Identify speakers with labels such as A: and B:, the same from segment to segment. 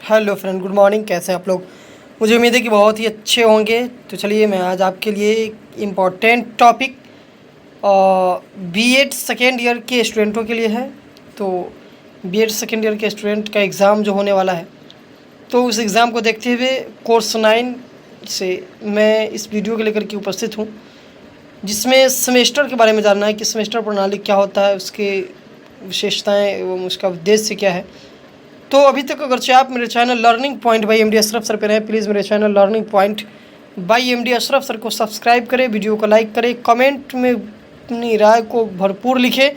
A: Hello friend, good morning. कैसे हैं आप लोग? मुझे उम्मीद है कि बहुत ही अच्छे होंगे। तो चलिए, मैं आज आपके लिए एक important topic BEd second year के स्टूडेंटों के लिए है। तो बीएड सेकेंड ईयर के स्टूडेंट का एग्ज़ाम जो होने वाला है, तो उस एग्ज़ाम को देखते हुए कोर्स 9 से मैं इस वीडियो को लेकर के उपस्थित हूँ, जिसमें सेमेस्टर के बारे में जानना है कि सेमेस्टर प्रणाली क्या होता है, उसके विशेषताएँ एवं उसका उद्देश्य क्या है। तो अभी तक अगरचे आप मेरे channel learning point by MD Ashraf sir पे रहें, प्लीज़ मेरे channel learning point by MD Ashraf sir को सब्सक्राइब करें, वीडियो को लाइक करें, कमेंट में अपनी राय को भरपूर लिखें,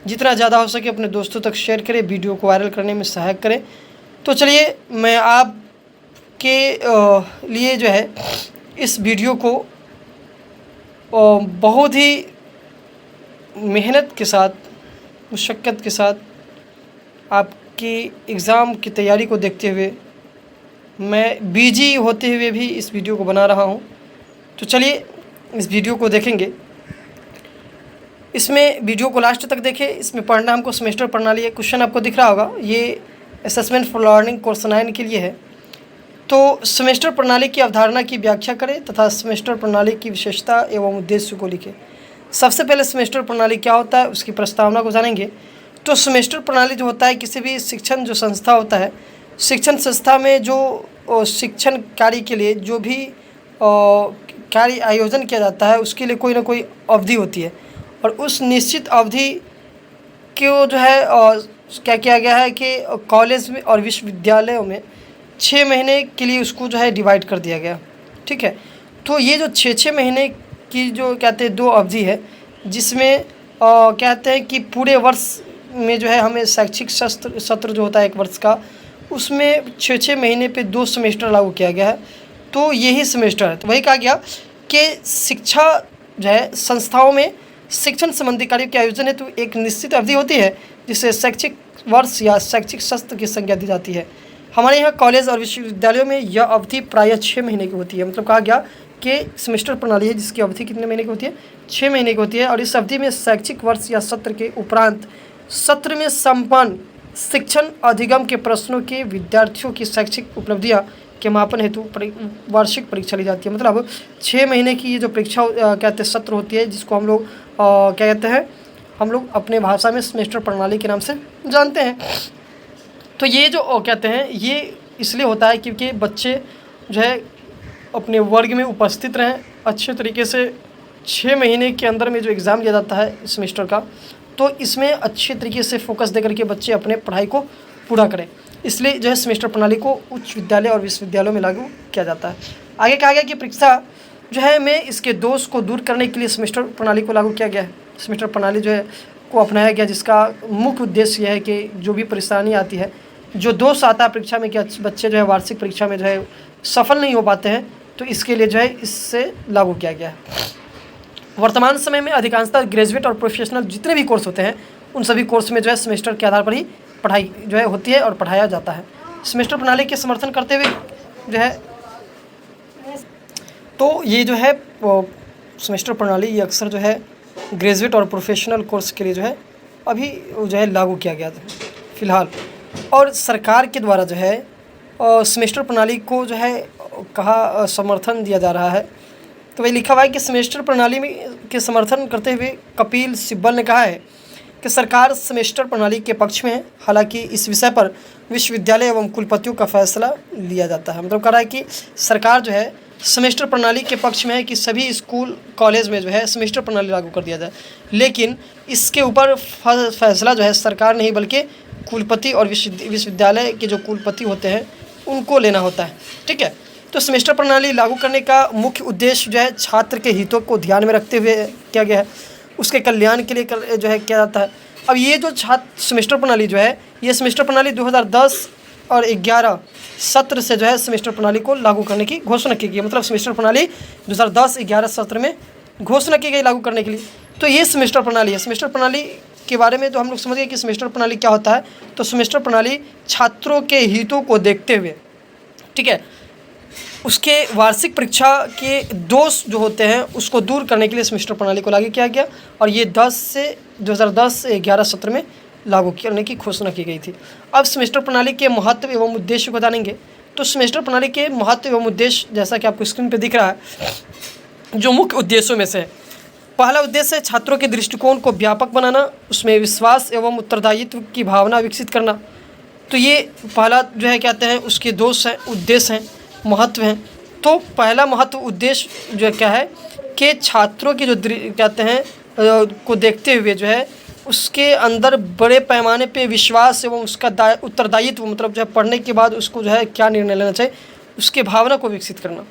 A: जितना ज़्यादा हो सके अपने दोस्तों तक शेयर करें, वीडियो को वायरल करने में सहायक करें। तो चलिए, मैं आपके लिए जो है इस वीडियो को बहुत ही मेहनत के साथ, मुशक्क़त के साथ आपकी एग्ज़ाम की तैयारी को देखते हुए मैं बिजी होते हुए भी इस वीडियो को बना रहा हूं। तो चलिए, इस वीडियो को देखेंगे। इसमें वीडियो को लास्ट तक देखें। इसमें पढ़ना हमको सेमेस्टर प्रणाली है। क्वेश्चन आपको दिख रहा होगा, ये असेसमेंट फॉर लर्निंग कोर्स 9 के लिए है। तो सेमेस्टर प्रणाली की अवधारणा की व्याख्या करें तथा सेमेस्टर प्रणाली की विशेषता एवं उद्देश्य को लिखें। सबसे पहले सेमेस्टर प्रणाली क्या होता है, उसकी प्रस्तावना को जानेंगे। तो सेमेस्टर प्रणाली जो होता है, किसी भी शिक्षण जो संस्था होता है, शिक्षण संस्था में जो शिक्षण कार्य के लिए जो भी कार्य आयोजन किया जाता है, उसके लिए कोई ना कोई अवधि होती है। और उस निश्चित अवधि को जो है क्या किया गया है कि कॉलेज में और विश्वविद्यालयों में 6 महीने के लिए उसको जो है डिवाइड कर दिया गया। ठीक है। तो ये जो 6 महीने की जो कहते हैं 2 अवधि है, जिसमें कहते हैं कि पूरे वर्ष में जो है हमें शैक्षिक सत्र जो होता है 1 वर्ष का, उसमें 6 महीने पे 2 सेमेस्टर लागू किया गया है। तो यही सेमेस्टर है। तो वही कहा गया कि शिक्षा जो है संस्थाओं में शिक्षण संबंधी कार्यों के आयोजन हेतु एक निश्चित अवधि होती है, जिसे शैक्षिक वर्ष या शैक्षिक सत्र की संज्ञा दी जाती है। हमारे यहाँ कॉलेज और विश्वविद्यालयों में यह अवधि प्रायः 6 महीने की होती है। मतलब कहा गया कि सेमेस्टर प्रणाली है जिसकी अवधि कितने महीने की होती है, 6 महीने की होती है। और इस अवधि में शैक्षिक वर्ष या सत्र के उपरांत सत्र में संपन्न शिक्षण अधिगम के प्रश्नों के विद्यार्थियों की शैक्षिक उपलब्धियां के मापन हेतु वार्षिक परीक्षा ली जाती है। मतलब 6 महीने की ये जो परीक्षा कहते हैं सत्र होती है, जिसको हम लोग क्या कहते हैं, हम लोग अपने भाषा में सेमेस्टर प्रणाली के नाम से जानते हैं। तो ये जो कहते हैं, ये इसलिए होता है क्योंकि बच्चे जो है अपने वर्ग में उपस्थित रहें अच्छे तरीके से। 6 महीने के अंदर में जो एग्ज़ाम लिया जाता है सेमेस्टर का, तो इसमें अच्छे तरीके से फोकस देकर के बच्चे अपने पढ़ाई को पूरा करें। इसलिए जो है सेमेस्टर प्रणाली को उच्च विद्यालय और विश्वविद्यालयों में लागू किया जाता है। आगे कहा गया कि परीक्षा जो है में इसके दोष को दूर करने के लिए सेमेस्टर प्रणाली को लागू किया गया है। सेमेस्टर प्रणाली जो है को अपनाया गया, जिसका मुख्य उद्देश्य यह है कि जो भी परेशानी आती है, जो दोष आता है परीक्षा में, कि बच्चे जो है वार्षिक परीक्षा में जो है सफल नहीं हो पाते हैं, तो इसके लिए जो है इससे लागू किया गया है। वर्तमान समय में अधिकांशतः ग्रेजुएट और प्रोफेशनल जितने भी कोर्स होते हैं, उन सभी कोर्स में जो है सेमेस्टर के आधार पर ही पढ़ाई जो है होती है और पढ़ाया जाता है। सेमेस्टर प्रणाली के समर्थन करते हुए जो है, तो ये जो है सेमेस्टर प्रणाली ये अक्सर जो है ग्रेजुएट और प्रोफेशनल कोर्स के लिए जो है अभी जो है लागू किया गया था फ़िलहाल। और सरकार के द्वारा जो है सेमेस्टर प्रणाली को जो है कहा समर्थन दिया जा रहा है। तो वही लिखा हुआ है कि सेमेस्टर प्रणाली में के समर्थन करते हुए कपिल सिब्बल ने कहा है कि सरकार सेमेस्टर प्रणाली के पक्ष में है। हालांकि इस विषय पर विश्वविद्यालय एवं कुलपतियों का फैसला लिया जाता है। मतलब कह रहा है कि सरकार जो है सेमेस्टर प्रणाली के पक्ष में है कि सभी स्कूल कॉलेज में जो है सेमेस्टर प्रणाली लागू कर दिया जाए, लेकिन इसके ऊपर फैसला जो है सरकार नहीं बल्कि कुलपति और विश्वविद्यालय के जो कुलपति होते हैं उनको लेना होता है। ठीक है। तो सेमेस्टर प्रणाली लागू करने का मुख्य उद्देश्य जो है छात्र के हितों को ध्यान में रखते हुए किया गया है, उसके कल्याण के लिए जो है किया जाता है। अब ये जो छात्र सेमेस्टर प्रणाली जो है, ये सेमेस्टर प्रणाली 2010 और 11 सत्र से जो है सेमेस्टर प्रणाली को लागू करने की घोषणा की गई। मतलब सेमेस्टर प्रणाली 2010-11 सत्र में घोषणा की गई लागू करने के लिए। तो ये सेमेस्टर प्रणाली है। सेमेस्टर प्रणाली के बारे में तो हम लोग समझ गए कि सेमेस्टर प्रणाली क्या होता है। तो सेमेस्टर प्रणाली छात्रों के हितों को देखते हुए, ठीक है, उसके वार्षिक परीक्षा के दोष जो होते हैं उसको दूर करने के लिए सेमेस्टर प्रणाली को लागू किया गया। और ये 2010 से 11 सत्र में लागू करने की घोषणा की गई थी। अब सेमेस्टर प्रणाली के महत्व एवं उद्देश्य को जानेंगे। तो सेमेस्टर प्रणाली के महत्व एवं उद्देश्य जैसा कि आपको स्क्रीन पर दिख रहा है, जो मुख्य उद्देश्यों में से पहला उद्देश्य है छात्रों के दृष्टिकोण को व्यापक बनाना, उसमें विश्वास एवं उत्तरदायित्व की भावना विकसित करना। तो ये पहला जो है कहते हैं उसके दोष हैं, उद्देश्य हैं, महत्व हैं। तो पहला महत्व उद्देश्य जो क्या है कि छात्रों की जो कहते हैं को देखते हुए जो है उसके अंदर बड़े पैमाने पे विश्वास एवं उसका उत्तरदायित्व, मतलब जो है पढ़ने के बाद उसको जो है क्या निर्णय लेना चाहिए उसके भावना को विकसित करना।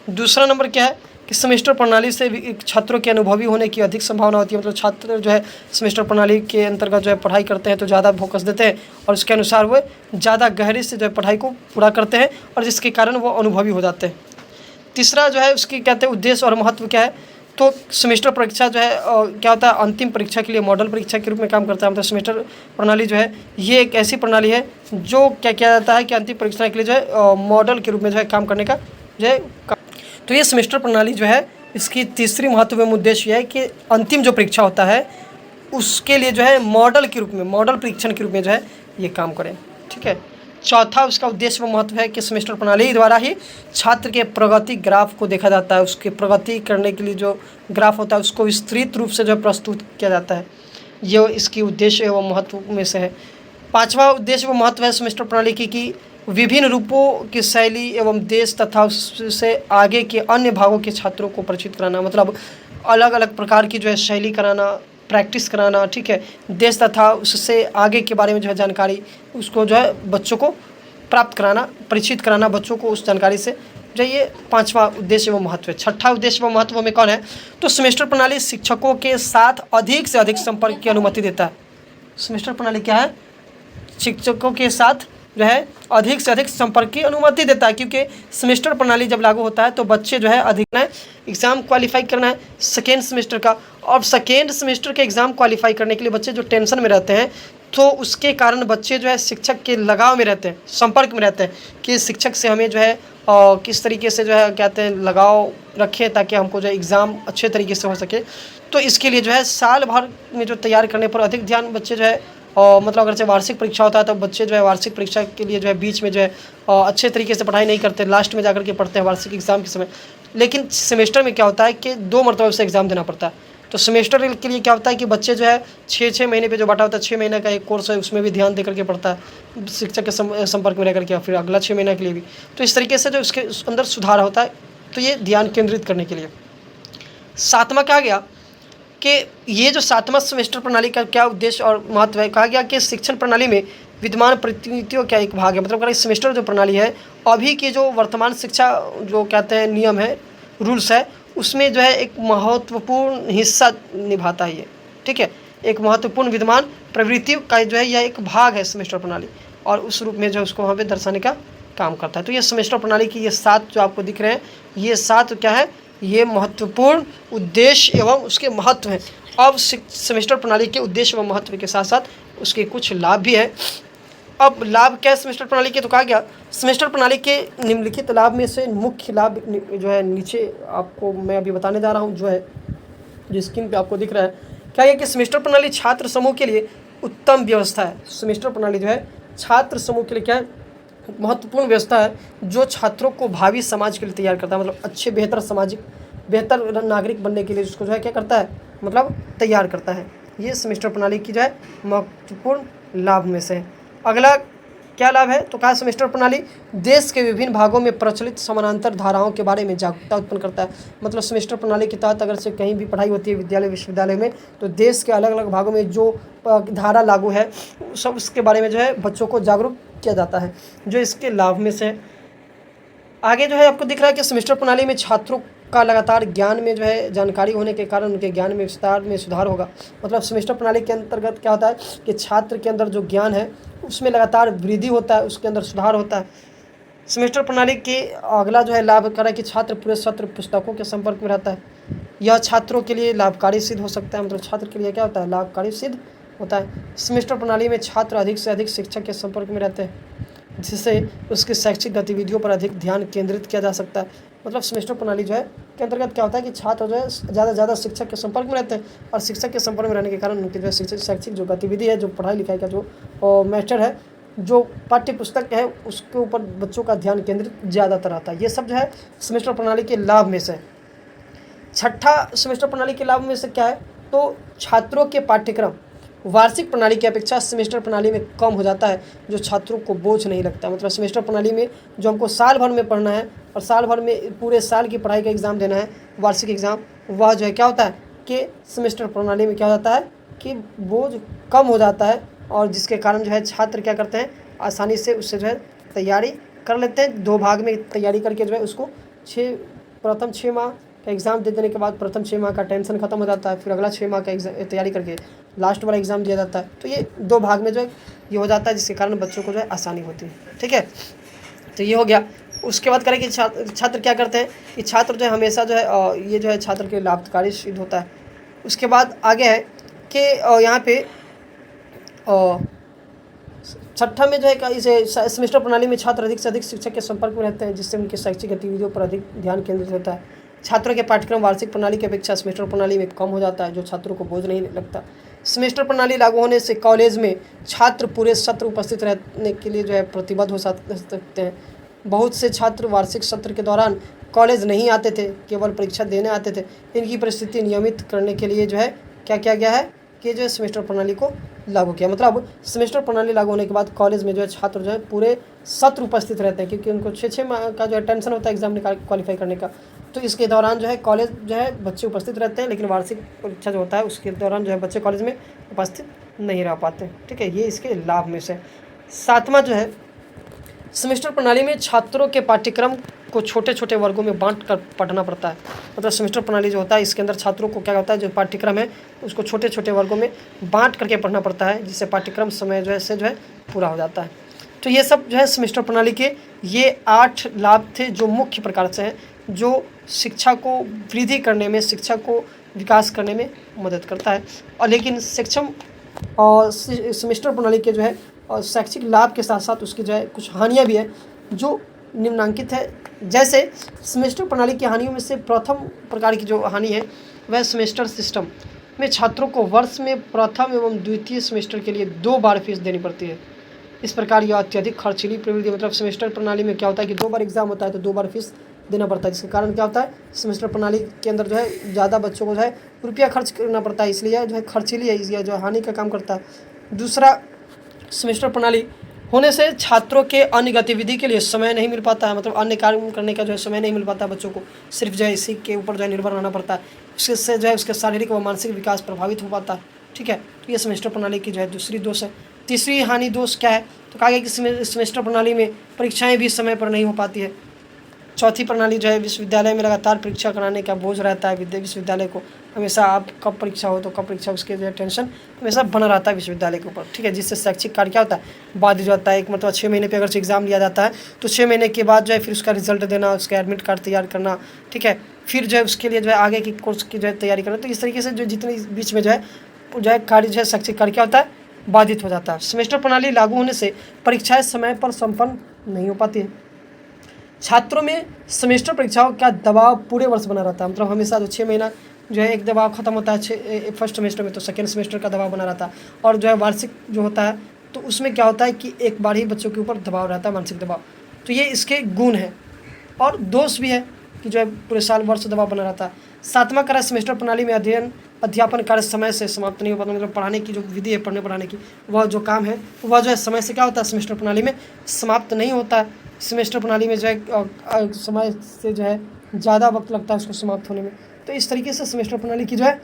A: दूसरा नंबर क्या है कि सेमेस्टर प्रणाली से छात्रों के अनुभवी होने की अधिक संभावना होती है। मतलब छात्र जो है सेमेस्टर प्रणाली के अंतर्गत जो है पढ़ाई करते हैं तो ज़्यादा फोकस देते हैं और उसके अनुसार वो ज़्यादा गहरे से जो है पढ़ाई को पूरा करते हैं और जिसके कारण वो अनुभवी हो जाते हैं। तीसरा जो है उसकी कहते हैं उद्देश्य और महत्व क्या है, तो सेमेस्टर परीक्षा जो है क्या होता है अंतिम परीक्षा के लिए मॉडल परीक्षा के रूप में काम करता है। मतलब सेमेस्टर प्रणाली जो है ये एक ऐसी प्रणाली है जो क्या किया जाता है कि अंतिम परीक्षा के लिए जो है मॉडल के रूप में जो है काम करने का जो है। तो ये सेमेस्टर प्रणाली जो है इसकी तीसरी महत्वपूर्ण उद्देश्य है कि अंतिम जो परीक्षा होता है उसके लिए जो है मॉडल के रूप में, मॉडल परीक्षण के रूप में जो है ये काम करें। ठीक है। चौथा उसका उद्देश्य व महत्व है कि सेमेस्टर प्रणाली द्वारा ही छात्र के प्रगति ग्राफ को देखा जाता है। उसकी प्रगति करने के लिए जो ग्राफ होता है उसको विस्तृत रूप से जो प्रस्तुत किया जाता है। ये इसकी उद्देश्य एवं महत्व में से है। पांचवा उद्देश्य व महत्व है सेमेस्टर प्रणाली की विभिन्न रूपों की शैली एवं देश तथा उससे आगे के अन्य भागों के छात्रों को परिचित कराना। मतलब अलग अलग प्रकार की जो है शैली कराना, प्रैक्टिस कराना। ठीक है। देश तथा उससे आगे के बारे में जो है जानकारी उसको जो है बच्चों को प्राप्त कराना, परिचित कराना बच्चों को उस जानकारी से, जो ये पांचवा उद्देश्य व महत्व है। छठा उद्देश्य व महत्व में कौन है, तो सेमेस्टर प्रणाली शिक्षकों के साथ अधिक से अधिक संपर्क की अनुमति देता है। सेमेस्टर प्रणाली क्या है, शिक्षकों के साथ जो है अधिक से अधिक संपर्क की अनुमति देता है, क्योंकि सेमेस्टर प्रणाली जब लागू होता है तो बच्चे जो है अधिक एग्ज़ाम क्वालिफाई करना है सेकेंड सेमेस्टर का, और सेकेंड सेमेस्टर के एग्ज़ाम क्वालिफाई करने के लिए बच्चे जो टेंशन में रहते हैं तो उसके कारण बच्चे जो है शिक्षक के लगाव में रहते हैं, संपर्क में रहते हैं कि शिक्षक से हमें जो है किस तरीके से जो है कहते हैं लगाव रखें ताकि हमको जो है एग्ज़ाम अच्छे तरीके से हो सके। तो इसके लिए जो है साल भर में जो तैयार करने पर अधिक ध्यान बच्चे जो है मतलब अगर से वार्षिक परीक्षा होता है तो बच्चे जो है वार्षिक परीक्षा के लिए जो है बीच में जो है अच्छे तरीके से पढ़ाई नहीं करते, लास्ट में जाकर के पढ़ते हैं वार्षिक एग्ज़ाम के समय। लेकिन सेमेस्टर में क्या होता है कि 2 मरतबा उसे एग्ज़ाम देना पड़ता है। तो सेमेस्टर के लिए क्या होता है कि बच्चे जो है 6 महीने पे जो बांटा होता है, 6 महीने का एक कोर्स है उसमें भी ध्यान दे करके पढ़ता है शिक्षक के संपर्क में रह करके, फिर अगला 6 महीने के लिए भी। तो इस तरीके से जो उसके अंदर सुधार होता है, तो ये ध्यान केंद्रित करने के लिए। सातवां कहा गया कि ये जो सातवां सेमेस्टर प्रणाली का क्या उद्देश्य और महत्व है, कहा गया कि शिक्षण प्रणाली में विद्यमान प्रतिनिधित्व का एक भाग है। मतलब अगर सेमेस्टर जो प्रणाली है अभी की जो वर्तमान शिक्षा जो कहते हैं नियम है, रूल्स है, उसमें जो है एक महत्वपूर्ण हिस्सा निभाता है ये। ठीक है। एक महत्वपूर्ण विद्यमान प्रवृत्ति का जो है यह एक भाग है सेमेस्टर प्रणाली, और उस रूप में जो उसको वहाँ पे दर्शाने का काम करता है। तो ये सेमेस्टर प्रणाली की ये 7 जो आपको दिख रहे हैं, ये 7 क्या है, ये महत्वपूर्ण उद्देश्य एवं उसके महत्व हैं। अब सेमेस्टर प्रणाली के उद्देश्य व महत्व के साथ साथ उसके कुछ लाभ भी हैं। अब लाभ क्या है सेमेस्टर प्रणाली के, तो कहा गया सेमेस्टर प्रणाली के निम्नलिखित लाभ में से मुख्य लाभ जो है नीचे आपको मैं अभी बताने जा रहा हूँ, जो है जो स्क्रीन पे आपको दिख रहा है। क्या है कि सेमेस्टर प्रणाली छात्र समूह के लिए उत्तम व्यवस्था है। सेमेस्टर प्रणाली जो है छात्र समूह के लिए क्या है, महत्वपूर्ण व्यवस्था है जो छात्रों को भावी समाज के लिए तैयार करता है। मतलब अच्छे बेहतर नागरिक बनने के लिए उसको जो है क्या करता है, मतलब तैयार करता है। ये सेमेस्टर प्रणाली की जो है महत्वपूर्ण लाभ में से है। अगला क्या लाभ है, तो कहा सेमेस्टर प्रणाली देश के विभिन्न भागों में प्रचलित समानांतर धाराओं के बारे में जागरूकता उत्पन्न करता है। मतलब सेमेस्टर प्रणाली के तहत अगर से कहीं भी पढ़ाई होती है विद्यालय विश्वविद्यालय में, तो देश के अलग अलग भागों में जो धारा लागू है सब उसके बारे में जो है बच्चों को जागरूक किया जाता है, जो इसके लाभ में से है। आगे जो है आपको दिख रहा है कि सेमेस्टर प्रणाली में छात्रों का लगातार ज्ञान में जो है जानकारी होने के कारण उनके ज्ञान में विस्तार में सुधार होगा। मतलब सेमेस्टर प्रणाली के अंतर्गत क्या होता है कि छात्र के अंदर जो ज्ञान है उसमें लगातार वृद्धि होता है, उसके अंदर सुधार होता है। सेमेस्टर प्रणाली के अगला जो है लाभ कर है कि छात्र पूरे सत्र पुस्तकों के संपर्क में रहता है। यह छात्रों के लिए लाभकारी सिद्ध हो सकता है। मतलब छात्र के लिए क्या होता है, लाभकारी सिद्ध होता है। सेमेस्टर प्रणाली में छात्र अधिक से अधिक शिक्षक के संपर्क में रहते हैं, जिससे उसकी शैक्षिक गतिविधियों पर अधिक ध्यान केंद्रित किया जा सकता है। मतलब सेमेस्टर प्रणाली जो है के अंतर्गत क्या होता है कि छात्र जो है ज़्यादा से ज़्यादा शिक्षक के संपर्क में रहते हैं, और शिक्षक के संपर्क में रहने के कारण उनकी जो है शैक्षिक जो गतिविधि है, जो पढ़ाई लिखाई का जो मैटर है, जो पाठ्य पुस्तक है, उसके ऊपर बच्चों का ध्यान केंद्रित ज़्यादातर रहता है। ये सब जो है सेमेस्टर प्रणाली के लाभ में से है। छठा सेमेस्टर प्रणाली के लाभ में से क्या है, तो छात्रों के पाठ्यक्रम वार्षिक प्रणाली की अपेक्षा सेमेस्टर प्रणाली में कम हो जाता है, जो छात्रों को बोझ नहीं लगता। मतलब सेमेस्टर प्रणाली में जो हमको साल भर में पढ़ना है और साल भर में पूरे साल की पढ़ाई का एग्ज़ाम देना है, वार्षिक एग्ज़ाम, वह जो है क्या होता है कि सेमेस्टर प्रणाली में क्या हो जाता है कि बोझ कम हो जाता है, और जिसके कारण जो है छात्र क्या करते हैं, आसानी से उससे जो है तैयारी कर लेते हैं। 2 भाग में तैयारी करके जो है उसको प्रथम 6 माह का एग्ज़ाम दे देने के बाद प्रथम 6 माह का टेंशन खत्म हो जाता है, फिर अगला 6 माह का तैयारी करके लास्ट वाला एग्ज़ाम दिया जाता है। तो ये 2 भाग में जो है ये हो जाता है, जिसके कारण बच्चों को जो है आसानी होती है। ठीक है, तो ये हो गया। उसके बाद करें कि छात्र क्या करते हैं कि छात्र जो है हमेशा जो है ये जो है छात्र के लाभकारी सिद्ध होता है। उसके बाद आगे है कि यहाँ पे छठा में जो है इसे सेमेस्टर प्रणाली में छात्र अधिक से अधिक शिक्षक के संपर्क में रहते हैं, जिससे उनकी शैक्षिक गतिविधियों पर अधिक ध्यान केंद्रित होता है। छात्रों के पाठ्यक्रम वार्षिक प्रणाली की अपेक्षा सेमेस्टर प्रणाली में कम हो जाता है, जो छात्रों को बोझ नहीं लगता। सेमेस्टर प्रणाली लागू होने से कॉलेज में छात्र पूरे सत्र उपस्थित रहने के लिए जो है प्रतिबद्ध हो सकते हैं। बहुत से छात्र वार्षिक सत्र के दौरान कॉलेज नहीं आते थे, केवल परीक्षा देने आते थे। इनकी परिस्थिति नियमित करने के लिए जो है क्या किया गया है कि जो है सेमेस्टर प्रणाली को लागू किया। मतलब सेमेस्टर प्रणाली लागू होने के बाद कॉलेज में जो है छात्र जो है पूरे सत्र उपस्थित रहते हैं, क्योंकि उनको 6 माह का जो है टेंशन होता है एग्ज़ाम क्वालिफाई करने का। तो इसके दौरान जो है कॉलेज जो है बच्चे उपस्थित रहते हैं, लेकिन वार्षिक परीक्षा जो होता है उसके दौरान जो है बच्चे कॉलेज में उपस्थित नहीं रह पाते। ठीक है, ये इसके लाभ में से। 7वां जो है सेमेस्टर प्रणाली में छात्रों के पाठ्यक्रम को छोटे छोटे वर्गों में बांट कर पढ़ना पड़ता है। मतलब सेमेस्टर प्रणाली जो होता है इसके अंदर छात्रों को क्या होता है, जो पाठ्यक्रम है उसको छोटे छोटे वर्गों में बांट करके पढ़ना पड़ता है, जिससे पाठ्यक्रम समय जो है पूरा हो जाता है। तो ये सब जो है सेमेस्टर प्रणाली के ये 8 लाभ थे, जो मुख्य प्रकार से हैं, जो शिक्षा को वृद्धि करने में, शिक्षा को विकास करने में मदद करता है। और लेकिन सक्षम और सेमेस्टर प्रणाली के जो है और शैक्षिक लाभ के साथ साथ उसकी जो है कुछ हानियाँ भी है, जो निम्नांकित है। जैसे सेमेस्टर प्रणाली की हानियों में से प्रथम प्रकार की जो हानि है वह सेमेस्टर सिस्टम में छात्रों को वर्ष में प्रथम एवं द्वितीय सेमेस्टर के लिए 2 बार फीस देनी पड़ती है। इस प्रकार यह अत्यधिक खर्चीली प्रवृत्ति, मतलब सेमेस्टर प्रणाली में क्या होता है कि 2 बार एग्जाम होता है तो 2 बार फीस देना पड़ता है, जिसके कारण क्या होता है सेमेस्टर प्रणाली के अंदर जो है ज़्यादा बच्चों को जो है रुपया खर्च करना पड़ता है, इसलिए जो है खर्चीली है, इसलिए जो हानि का काम करता है। दूसरा, सेमेस्टर प्रणाली होने से छात्रों के अन्य गतिविधि के लिए समय नहीं मिल पाता है, मतलब अन्य कार्य करने का जो है समय नहीं मिल पाता है बच्चों को, सिर्फ जो है इसी के ऊपर जो है निर्भर रहना पड़ता है। उससे जो है उसके शारीरिक व मानसिक विकास प्रभावित हो पाता है। ठीक है, तो ये सेमेस्टर प्रणाली की जो है दूसरी दोष है। तीसरी हानि दोष क्या है, तो कहा गया कि सेमेस्टर प्रणाली में परीक्षाएँ भी समय पर नहीं हो पाती है। चौथी प्रणाली जो है विश्वविद्यालय में लगातार परीक्षा कराने का बोझ रहता है, विश्वविद्यालय को हमेशा आप कब परीक्षा हो तो कब परीक्षा, उसके जो टेंशन हमेशा बना रहता है विश्वविद्यालय के ऊपर। ठीक है, जिससे शैक्षिक कार्य क्या होता है बाधित हो जाता है। एक मतलब 6 महीने पे अगर एग्जाम लिया जाता है तो 6 महीने के बाद जो है फिर उसका रिजल्ट देना, उसका एडमिट कार्ड तैयार करना, ठीक है, फिर जो है उसके लिए जो है आगे की कोर्स की जो है तैयारी करना। तो इस तरीके से जो जितने बीच में जो है कार्य जो है शैक्षिक कार्य क्या होता है बाधित हो जाता है। सेमेस्टर प्रणाली लागू होने से परीक्षाएँ समय पर संपन्न नहीं हो पाती है। छात्रों में सेमेस्टर परीक्षाओं का दबाव पूरे वर्ष बना रहता है, मतलब हमेशा जो 6 महीना जो है एक दबाव खत्म होता है फर्स्ट सेमेस्टर में, तो सेकेंड सेमेस्टर का दबाव बना रहता है। और जो है वार्षिक जो होता है तो उसमें क्या होता है कि एक बार ही बच्चों के ऊपर दबाव रहता है, मानसिक दबाव। तो ये इसके गुण हैं, और दोष भी है कि जो है पूरे साल वर्ष दबाव बना रहता है। 7वां कार्य सेमेस्टर प्रणाली में अध्यापन कार्य समय से समाप्त नहीं हो पाता, मतलब पढ़ाने की जो विधि है, पढ़ने पढ़ाने की वह जो काम है वह जो है समय से क्या होता है सेमेस्टर प्रणाली में समाप्त नहीं होता है। सेमेस्टर प्रणाली में जो है समय से जो है ज़्यादा वक्त लगता है उसको समाप्त होने में। तो इस तरीके से सेमेस्टर प्रणाली की जो है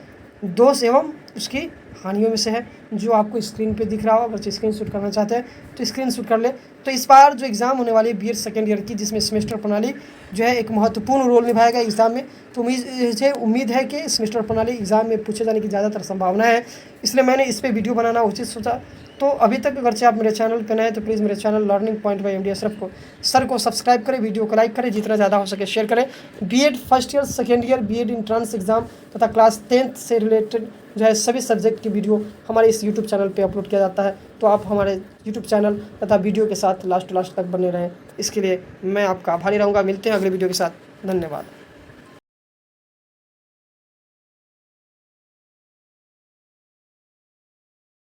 A: दोष एवं उसकी हानियों में से है, जो आपको स्क्रीन पे दिख रहा हो। अगर स्क्रीन शूट करना चाहते हैं तो स्क्रीन शूट कर ले। तो इस बार जो एग्ज़ाम होने वाली है बीएड सेकेंड ईयर की, जिसमें सेमेस्टर प्रणाली जो है एक महत्वपूर्ण रोल निभाएगा एग्ज़ाम में, तो उम्मीद है कि सेमेस्टर प्रणाली एग्ज़ाम में पूछे जाने की ज़्यादातर संभावना है, इसलिए मैंने इस पर वीडियो बनाना उचित सोचा। तो अभी तक अगर से आप मेरे चैनल पर नए तो प्लीज़ मेरे channel learning point by MD Ashraf को सब्सक्राइब करें, वीडियो को लाइक करें, जितना ज़्यादा हो सके शेयर करें। BEd first year second year BEd entrance exam तथा क्लास 10th से रिलेटेड जो है सभी सब्जेक्ट की वीडियो हमारे इस यूट्यूब चैनल पे अपलोड किया जाता है, तो आप हमारे यूट्यूब चैनल तथा वीडियो के साथ लास्ट तक बने रहें। इसके लिए मैं आपका आभारी रहूँगा। मिलते हैं अगले वीडियो के साथ। धन्यवाद।